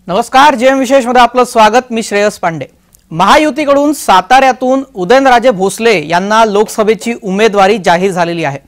नमस्कार, जेएम विशेष मध्ये आपलं स्वागत। मी श्रेयस पांडे। महायुतीकडून साताऱ्यातून उदयनराजे भोसले यांना लोकसभेची उमेदवारी जाहीर झालेली आहे।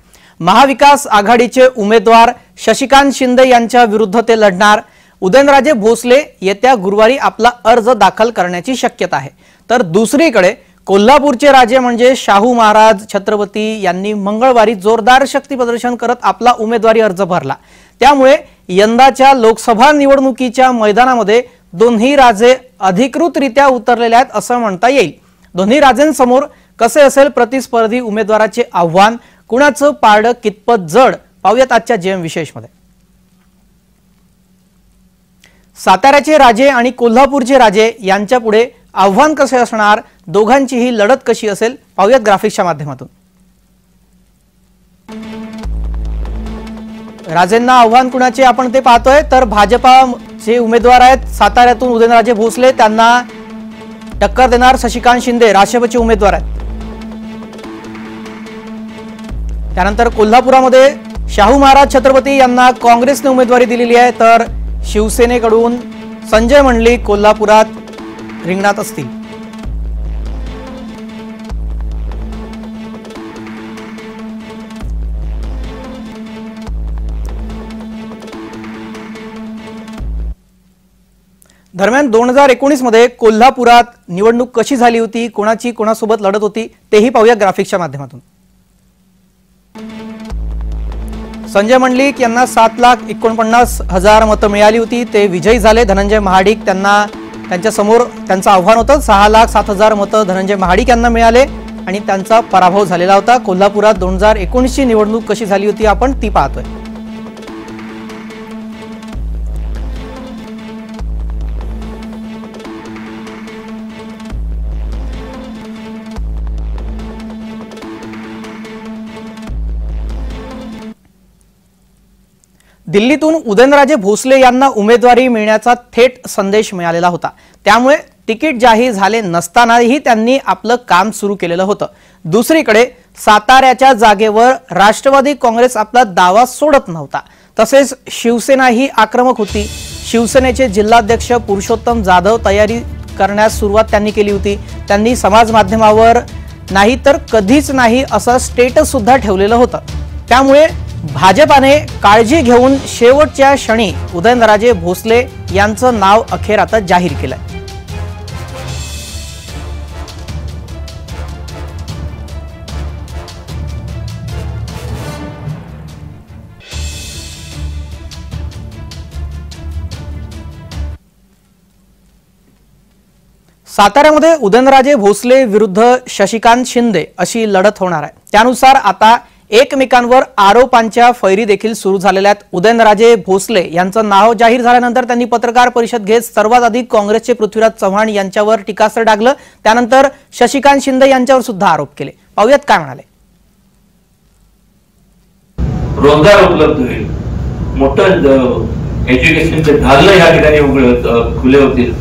महाविकास आघाडीचे उमेदवार शशिकांत शिंदे यांच्या विरुद्ध ते लढणार। उदयनराजे भोसले येत्या गुरुवारी आपला अर्ज दाखल करण्याची शक्यता आहे। तर दुसरीकडे कोल्हापूरचे राजे म्हणजे शाहू महाराज छत्रपती यांनी मंगळवारी जोरदार शक्ती प्रदर्शन करत आपला उमेदवारी अर्ज भरला। त्यामुळे यंदाच्या लोकसभा निवडणुकीच्या मैदानामध्ये दोन्ही राजे अधिकृतरित्या उतरलेले आहेत असं म्हणता येईल। दोन्ही राजेंसमोर कसे असेल प्रतिस्पर्धी उमेदवाराचे आव्हान, कुणाचं पारडं कितपत जड, पाहूयात आजच्या जेएम विशेषमध्ये। साताऱ्याचे राजे आणि कोल्हापूरचे राजे यांच्यापुढे आव्हान कसे असणार, दोघांची ही लढत कशी असेल, पाहूयात ग्राफिक्सच्या माध्यमातून। राजेंना आव्हान कुणाचे आपण ते पाहतोय, तर भाजपाचे उमेदवार आहेत साताऱ्यातून उदयनराजे भोसले, त्यांना टक्कर देणार शशिकांत शिंदे राष्ट्रपतीचे उमेदवार आहेत। त्यानंतर कोल्हापुरामध्ये शाहू महाराज छत्रपती यांना काँग्रेसने उमेदवारी दिलेली आहे, तर शिवसेनेकडून संजय मंडलिक कोल्हापुरात रिंगणात असतील। दरम्यान 2019 मध्ये कोल्हापुरात निवडणूक कशी झाली होती, कोणाची कोणासोबत लढत होती, तेही पाहूया ग्राफिक्सच्या माध्यमातून। संजय मंडलिक यांना 7,49,000 मतं मिळाली होती, ते विजयी झाले। धनंजय महाडिक त्यांच्या समोर त्यांचं आव्हान होतं। 6,07,000 मतं धनंजय महाडिक यांना मिळाले आणि त्यांचा पराभव झालेला होता। कोल्हापुरात 2019 ची निवडणूक कशी झाली होती आपण ती पाहतोय। दिल्लीतून उदयनराजे भोसले यांना उमेदवारी मिळण्याचा थेट संदेश मिळालेला होता। त्यामुळे तिकीट जाहीर झाले नसतानाही त्यांनी आपलं काम सुरू केलेलं होतं। दुसरीकडे साताऱ्याच्या जागेवर राष्ट्रवादी काँग्रेस आपला दावा सोडत नव्हता। तसेच शिवसेना ही आक्रमक होती। शिवसेनेचे जिल्हाध्यक्ष पुरुषोत्तम जाधव तयारी करण्यास सुरुवात त्यांनी केली होती। त्यांनी समाज माध्यमावर नाही तर कधीच नाही असं स्टेटस सुद्धा ठेवलेलं होतं। त्यामुळे भाजपाने काळजी घेऊन शेवटच्या क्षणी उदयनराजे भोसले यांचं नाव अखेर आता जाहीर केलंय। साताऱ्यामध्ये उदयनराजे भोसले विरुद्ध शशिकांत शिंदे अशी लढत होणार आहे। त्यानुसार आता एकमेकांवर आरोपांच्या फैरी देखील सुरू झालेल्या आहेत। उदयनराजे भोसले यांचं नाव जाहीर झाल्यानंतर त्यांनी पत्रकार परिषद घेत सर्वात आधी काँग्रेसचे पृथ्वीराज चव्हाण यांच्यावर टीकास्त्र डागलं। त्यानंतर शशिकांत शिंदे यांच्यावर सुद्धा आरोप केले। पाहूयात काय म्हणाले। रोजगार उपलब्ध होईल, मोठं एज्युकेशनचे धागलं या ठिकाणी खुले होतील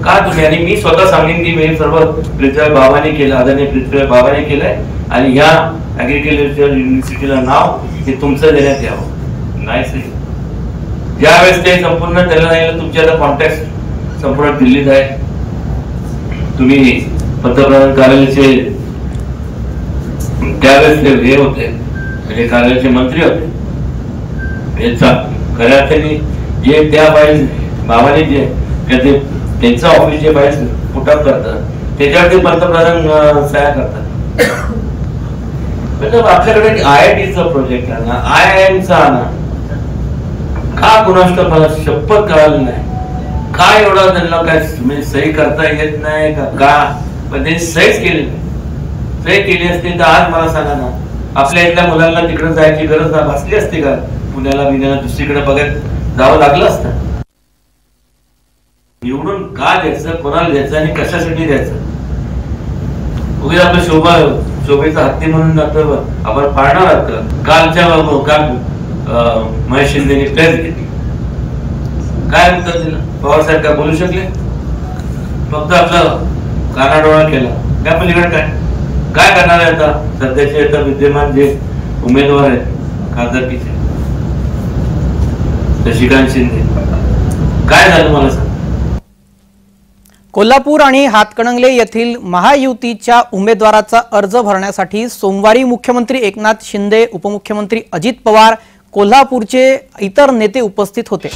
का तुम्ही, आणि मी स्वतः सांगेन की मी सर्व पृथ्वीराज बाबांनी केलं, आदरणीय पृथ्वीराज बाबांनी केलंय आणि ह्या ऍग्रिकल्चर युनिव्हर्सिटीला नाव हे तुमचं देण्यात यावं। नाही ज्यावेळेस ते संपूर्ण त्याला नाही, तुमच्या कॉन्टॅक्ट संपूर्ण दिल्लीत आहे। तुम्ही पंतप्रधान कार्यालयाचे त्यावेळेस हे होते, म्हणजे कार्यालयाचे मंत्री होते। याचा खऱ्या अर्थाने जे त्या बाई बाबांनी जे त्यांचं ऑफिस जे बाई पुटअप करतात त्याच्यावरती पंतप्रधान सह्या करतात। आपल्याकडे IITचा प्रोजेक्ट आहे ना, IIMचा ना, का कुणाष्ट मला शपथ कळालं नाही। काय एवढं त्यांना काय म्हणजे सही करता येत नाही का, पण त्यांनी सहीच केली नाही। सही केली असती तर आज मला सांगा ना, आपल्या इथल्या मुलांना तिकडे जायची गरज भासली असते का? पुण्याला दुसरीकडे बघत जावं लागलं असतं। निवडून का द्यायचं, कोणाला द्यायचं आणि कशासाठी द्यायचं? उगीच आपलं शोभेचा हत्ती म्हणून आपण पाळणार आहात का? काल महेश शिंदेने प्रेस घेतली, काय उत्तर दिलं? पवार साहेब काय बोलू शकले? फक्त आपलं कानाडोळा केला। त्या पलीकडे काय करणार आहे आता सध्याचे आता विद्यमान जे उमेदवार आहेत खासदारकीचे, शशिकांत शिंदे, काय झालं मला सांग। कोल्हापूर आणि हातकणंगले येथील महायुतीच्या उमेदवाराचा अर्ज भरण्यासाठी सोमवारी मुख्यमंत्री एकनाथ शिंदे, उपमुख्यमंत्री अजित पवार, कोल्हापूरचे इतर नेते उपस्थित होते।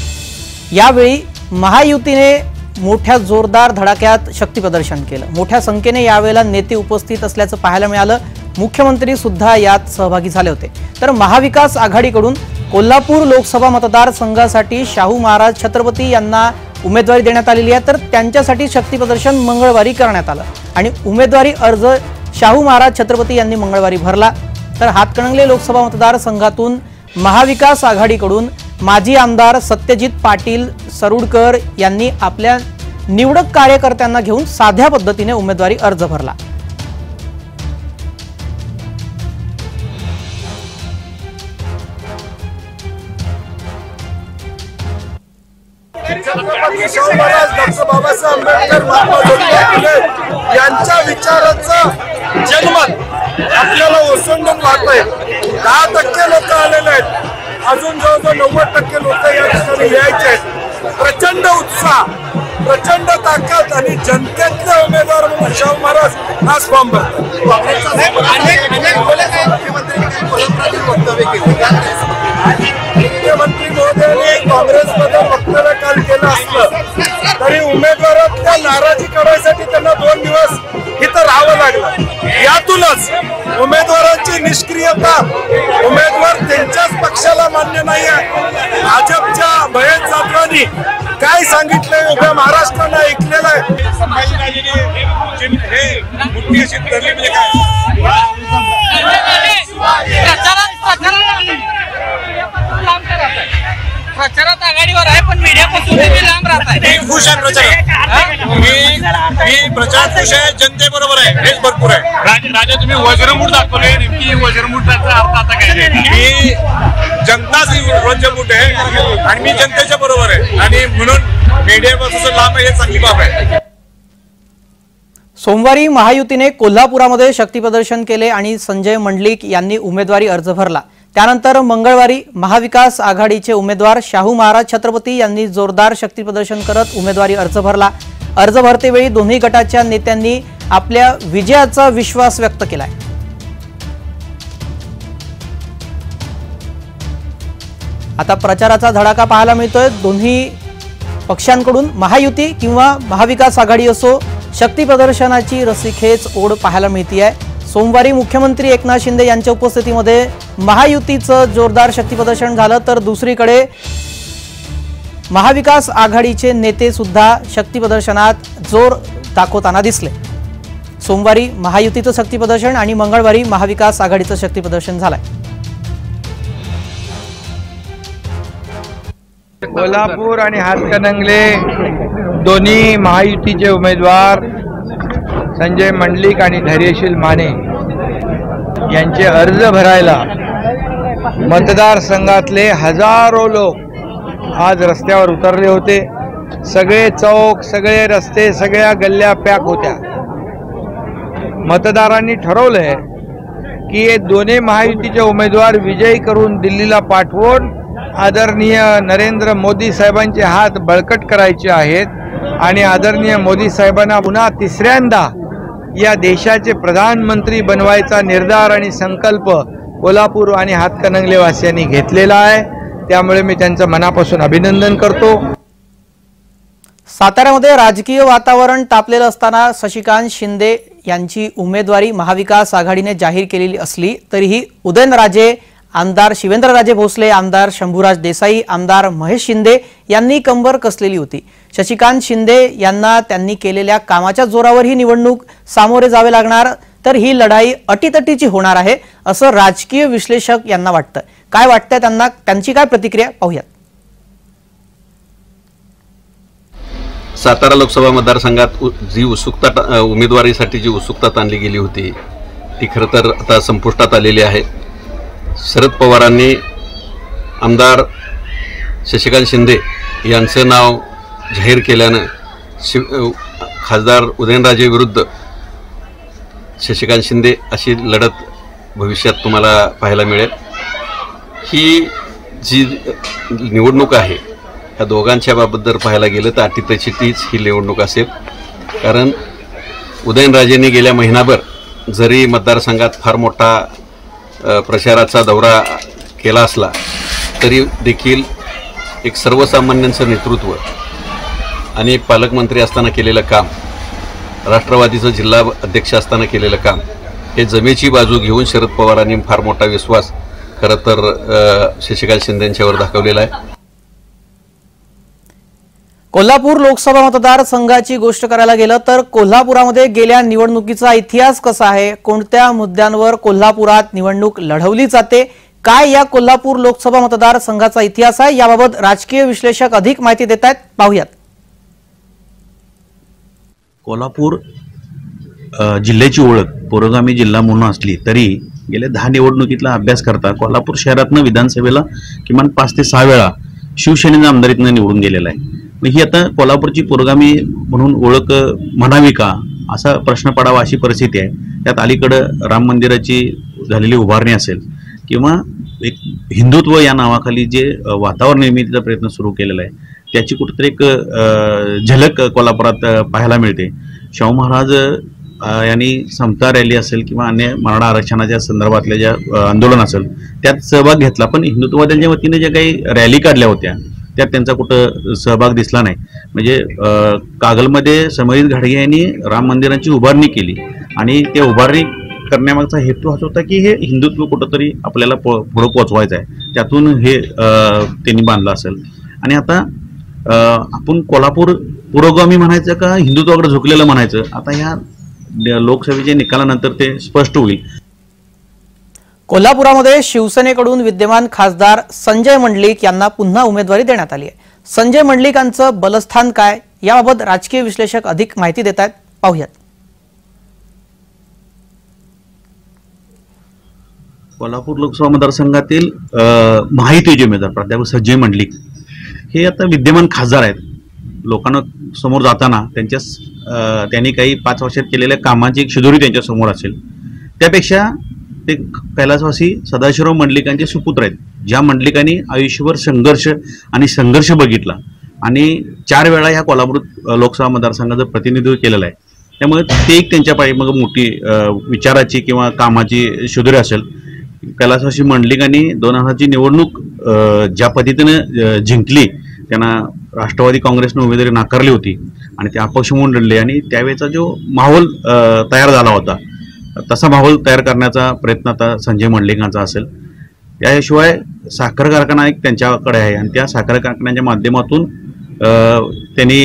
यावेळी महायुतीने मोठ्या जोरदार धडाक्यात शक्ती प्रदर्शन केलं। मोठ्या संख्येने यावेळेला नेते उपस्थित असल्याचं पाहायला मिळालं। मुख्यमंत्री सुद्धा यात सहभागी झाले होते। तर महाविकास आघाडीकडून कोल्हापूर लोकसभा मतदारसंघासाठी शाहू महाराज छत्रपती यांना उमेदवारी देण्यात आलेली आहे। तर त्यांच्यासाठी शक्ती प्रदर्शन मंगळवारी करण्यात आलं आणि उमेदवारी अर्ज शाहू महाराज छत्रपती यांनी मंगळवारी भरला। तर हातकणंगले लोकसभा मतदारसंघातून महाविकास आघाडीकडून माजी आमदार सत्यजित पाटील सरुडकर यांनी आपल्या निवडक कार्यकर्त्यांना घेऊन साध्या पद्धतीने उमेदवारी अर्ज भरला। छत्रपती शाहू महाराज, डॉक्टर बाबासाहेब आंबेडकर, महात्मा ज्योतिबा फुले यांच्या विचाराचं जनमत आपल्याला ओसंडून वाहतंय। 10% लोक आलेले आहेत, अजून जवळजवळ 90% लोक या ठिकाणी यायचे आहेत। प्रचंड उत्साह, प्रचंड ताकद आणि जनतेतले उमेदवार म्हणून शाहू महाराज आज फॉर्म भरतात। मुख्यमंत्री महोदयांनी काँग्रेसमध्ये वक्तव्य काल केलं असलं तरी उमेदवारातल्या नाराजी काढण्यासाठी त्यांना 2 दिवस इथं राहावं लागलं। यातूनच उमेदवारांची निष्क्रियता, उमेदवार त्यांच्याच पक्षाला मान्य नाही आहे। भाजपच्या महेश जाधवांनी काय सांगितलंय उभ्या महाराष्ट्रानं ऐकलेलं आहे। प्रचारात आघाडीवर आहे पण मीडियापासून लांब राहत आहे। खुश आहे प्रचार, मी प्रचार खुश आहे, जनतेबरोबर आहे, हेच भरपूर आहे। राजा तुम्ही वज्रमूठ दाखवले, नेमकी वज्रमूठाचा अर्थ आता काय? मी जनताच वज्रमूठ आहे आणि मी जनतेच्या बरोबर आहे आणि म्हणून मीडियापासून लांब आहे, हे चांगली बाब आहे। सोमवारी महायुतीने कोल्हापुरामध्ये शक्ती प्रदर्शन केले आणि संजय मंडलिक यांनी उमेदवारी अर्ज भरला। त्यानंतर मंगळवारी महाविकास आघाडीचे उमेदवार शाहू महाराज छत्रपती यांनी जोरदार शक्ती प्रदर्शन करत उमेदवारी अर्ज भरला। अर्ज भरतेवेळी दोन्ही गटाच्या नेत्यांनी आपल्या विजयाचा विश्वास व्यक्त केलाय। आता प्रचाराचा धडाका पाहायला मिळतोय। दोन्ही पक्षांकडून महायुती किंवा महाविकास आघाडी असो, शक्ती प्रदर्शनाची रस्सीखेच ओढ पाहायला मिळते। सोमवारी मुख्यमंत्री एकनाथ शिंदे यांच्या उपस्थितीमध्ये महायुतीचं जोरदार शक्ती प्रदर्शन झालं, तर दुसरीकडे महाविकास आघाडीचे नेते सुद्धा शक्ती प्रदर्शनात जोर दाखवताना दिसले। सोमवारी महायुतीचं शक्ती प्रदर्शन आणि मंगळवारी महाविकास आघाडीचं शक्ती प्रदर्शन झालंय। कोल्हापूर आणि हातकणंगले दोन्ही महायुतीचे उमेदवार संजय मंडलिक आणि धैर्यशील माने यांचे अर्ज भरायला मतदारसंघातले हजारो लोक आज रस्त्यावर उतरले होते। सगळे चौक, सगळे रस्ते, सगळ्या गल्ल्या पॅक होत्या। मतदारांनी ठरवलंय की हे दोन्ही महायुतीचे उमेदवार विजयी करून दिल्लीला पाठवून आदरणीय नरेंद्र मोदी साहेबांचे हात बळकट करायचे आहेत आणि आदरणीय मोदी साहेबांना पुन्हा तिसऱ्यांदा या देशाचे प्रधानमंत्री बनवायचा निर्धार आणि संकल्प कोल्हापूर आणि हातकणंगले वासियांनी घेतलेला आहे। त्यामुळे मी त्यांचं मनापासून अभिनंदन करतो। साताऱ्यामध्ये राजकीय वातावरण तापलेलं असताना शशिकांत शिंदे यांची उमेदवारी महाविकास आघाडीने जाहीर केलेली असली तरीही उदयनराजे, आमदार शिवेंद्रराजे भोसले, आमदार शंभूराज देसाई, आमदार महेश शिंदे यांनी कंबर कसलेली होती। शशिकांत शिंदे यांना त्यांनी केलेल्या कामाच्या जोरावर ही निवडणूक सामोरे जावे लागणार, तर ही लढाई अटीतटीची होणार आहे असं राजकीय विश्लेषक यांना वाटतं। काय वाटतंय त्यांना, त्यांची काय प्रतिक्रिया पाहूयात। सातारा लोकसभा मतदारसंघात जी उत्सुकता, उमेदवारीसाठी जी उत्सुकता ताणली गेली होती ती खरं तर आता संपुष्टात आलेली आहे। शरद पवारांनी आमदार शशिकांत शिंदे यांचं नाव जाहीर केल्यानं खासदार उदयनराजे विरुद्ध शशिकांत शिंदे अशी लढत भविष्यात तुम्हाला पाहायला मिळेल। ही जी निवडणूक आहे या दोघांच्या बाबत जर पाहायला गेलं तर अटीतटीच ही निवडणूक असेल। कारण उदयनराजेंनी गेल्या महिनाभर जरी मतदारसंघात फार मोठा प्रचाराचा दौरा केला असला तरी देखील एक सर्वसामान्यांचं नेतृत्व आणि पालकमंत्री असताना केलेलं काम, राष्ट्रवादीचं जिल्हा अध्यक्ष असताना केलेलं काम हे जमेची बाजू घेऊन शरद पवारांनी फार मोठा विश्वास खरं तर शशिकांत शिंदेंच्यावर दाखवलेला आहे. कोल्हापूर लोकसभा मतदारसंघाची गोष्ट करायला गेलं तर कोल्हापुरामध्ये गेल्या निवडणुकीचा इतिहास कसा आहे, कोणत्या मुद्द्यांवर कोल्हापुरात निवडणूक लढवली जाते, काय या कोल्हापूर लोकसभा मतदारसंघाचा इतिहास आहे, याबाबत राजकीय विश्लेषक अधिक माहिती देत आहेत. पाहूयात. कोल्हापूर जिल्ह्याची ओळख पुरोगामी जिल्हा म्हणून असली तरी गेल्या 10 निवडणुकीतला अभ्यास करता कोल्हापूर शहरातनं विधानसभेला किमान 5 ते 6 वेळा शिवसेनेनं आमदारीतनं निवडून गेलेला आहे. ही आता कोल्हापूरची पुरोगामी म्हणून ओळख म्हणावी का असा प्रश्न पडावा अशी परिस्थिती आहे. त्यात अलीकडं राम मंदिराची झालेली उभारणी असेल किंवा एक हिंदुत्व या नावाखाली जे वातावरण निर्मितीचा प्रयत्न सुरू केलेला आहे त्याची कुठेतरी एक झलक कोल्हापुरात पाहायला मिळते. शाहू महाराज यांनी समता रॅली असेल किंवा अन्य मराठा आरक्षणाच्या संदर्भातल्या ज्या आंदोलन असेल त्यात सहभाग घेतला, पण हिंदुत्ववाद्यांच्या वतीने ज्या काही रॅली काढल्या होत्या त्यात त्यांचा कुठं सहभाग दिसला नाही. म्हणजे कागलमध्ये समरीत घाडगे यांनी राम मंदिराची उभारणी केली आणि ते उभारणी करण्यामागचा हेतू हाच होता की हे हिंदुत्व कुठंतरी आपल्याला पुढं पोचवायचं आहे, त्यातून हे त्यांनी बांधलं असेल. आणि आता आपण कोल्हापूर पुरोगामी म्हणायचं का हिंदुत्वाकडे झुकलेलं म्हणायचं, आता ह्या लोकसभेच्या निकालानंतर ते स्पष्ट होईल. कोल्हापुरामध्ये शिवसेनेकडून विद्यमान खासदार संजय मंडलिक यांना पुन्हा उमेदवारी देण्यात आली आहे. संजय मंडलिकांचं बलस्थान काय, याबाबत राजकीय विश्लेषक अधिक माहिती देत आहेत. पाहूयात. कोल्हापूर लोकसभा मतदारसंघातील महायुतीचे उमेदवार प्राध्यापक संजय मंडलिक हे आता विद्यमान खासदार आहेत. लोकांना समोर जाताना त्यांनी काही 5 वर्षात केलेल्या कामाची एक शिदोरी त्यांच्या समोर असेल. त्यापेक्षा ते कैलासवासी सदाशिवराव मंडलिकांचे सुपुत्र आहेत, ज्या मंडलिकांनी आयुष्यभर संघर्ष बघितला आणि 4 वेळा ह्या कोल्हापूर लोकसभा मतदारसंघाचं प्रतिनिधित्व केलेलं आहे. त्यामुळे ते एक त्यांच्या पाठीमागे मोठी विचाराची किंवा कामाची शिदोरी असेल. कैलासवासी मंडलिकांनी 2000ची निवडणूक ज्या पद्धतीनं जिंकली, त्यांना राष्ट्रवादी काँग्रेसनं उमेदवारी नाकारली होती आणि ते अपक्ष म्हणून लढले आणि त्यावेळेचा जो माहोल तयार झाला होता तसा माहोल तयार करण्याचा प्रयत्न आता संजय मंडलिकांचा असेल. याशिवाय साखर कारखाना एक त्यांच्याकडे आहे आणि त्या साखर कारखान्याच्या माध्यमातून त्यांनी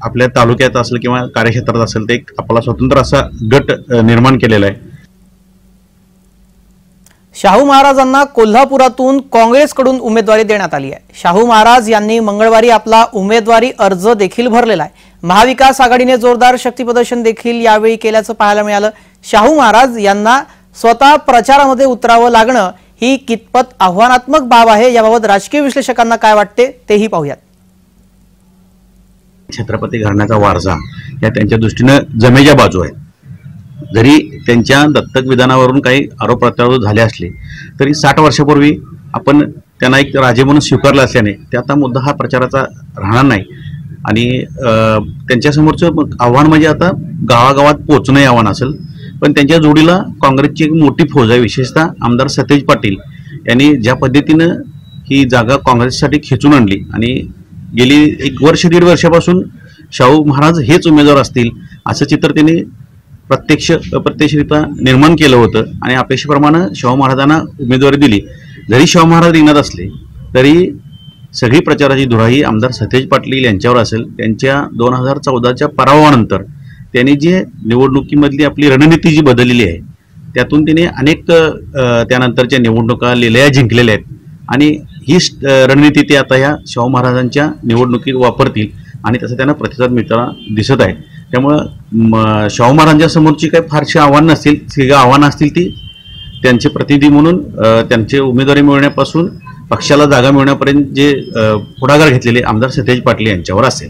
आपल्या तालुक्यात असेल किंवा कार्यक्षेत्रात असेल ते एक आपला स्वतंत्र असा गट निर्माण केलेला आहे. शाहू महाराजांना कोल्हापुरातून काँग्रेसकडून उमेदवारी देण्यात आली आहे. शाहू महाराज यांनी मंगळवारी आपला उमेदवारी अर्ज देखील भरलेला आहे. महाविकास आघाडीने जोरदार शक्तीप्रदर्शन देखील यावेळी केल्याचं पाहायला मिळालं. शाहू महाराज यांना स्वतः प्रचारामध्ये उतरावं लागणं ही कितपत आव्हानात्मक बाब आहे, याबाबत राजकीय विश्लेषकांना काय वाटते तेही पाहूयात. छत्रपती घराण्याचा वारसा या त्यांच्या दृष्टीनं जमेच्या बाजू आहेत. जरी त्यांच्या दत्तक विधानावरून काही आरोप प्रत्यारोप झाले असले तरी 60 वर्षापूर्वी आपण त्यांना एक राजे म्हणून स्वीकारलं असल्याने त्याचा मुद्दा हा प्रचाराचा राहणार नाही. आणि त्यांच्यासमोरचं आव्हान म्हणजे आता गावागावात पोहोचणं हे आव्हान असेल. पण त्यांच्या जोडीला काँग्रेसची एक मोठी फौज आहे, विशेषतः आमदार सतेज पाटील यांनी ज्या पद्धतीनं ही जागा काँग्रेससाठी खेचून आणली आणि गेली 1 वर्ष 1.5 वर्षापासून शाहू महाराज हेच उमेदवार असतील असं चित्र त्यांनी अप्रत्यक्षरित्या निर्माण केलं होतं आणि अपेक्षेप्रमाणे शाहू महाराजांना उमेदवारी दिली. जरी शाहू महाराज रिंगणात असले तरी सगळी प्रचाराची धुराई आमदार सतेज पाटील यांच्यावर असेल. त्यांच्या 2014च्या पराभवानंतर त्यांनी जे निवडणुकीमधली आपली रणनीती जी बदललेली आहे त्यातून त्यांनी अनेक त्यानंतरच्या निवडणुका लिलया जिंकलेल्या आहेत आणि ही रणनीती ते आता ह्या शाहू महाराजांच्या निवडणुकीत वापरतील आणि तसं त्यांना प्रतिसाद मिळताना दिसत आहे. त्यामुळं शाहू महाराजांच्या समोरची काही फारशी आव्हानं नसतील, आव्हानं असतील ती त्यांचे प्रतिनिधी म्हणून त्यांचे उमेदवारी मिळवण्यापासून पक्षाला जागा मिळवण्यापर्यंत जे पुढाकार घेतलेले आमदार सतेज पाटील यांच्यावर असेल.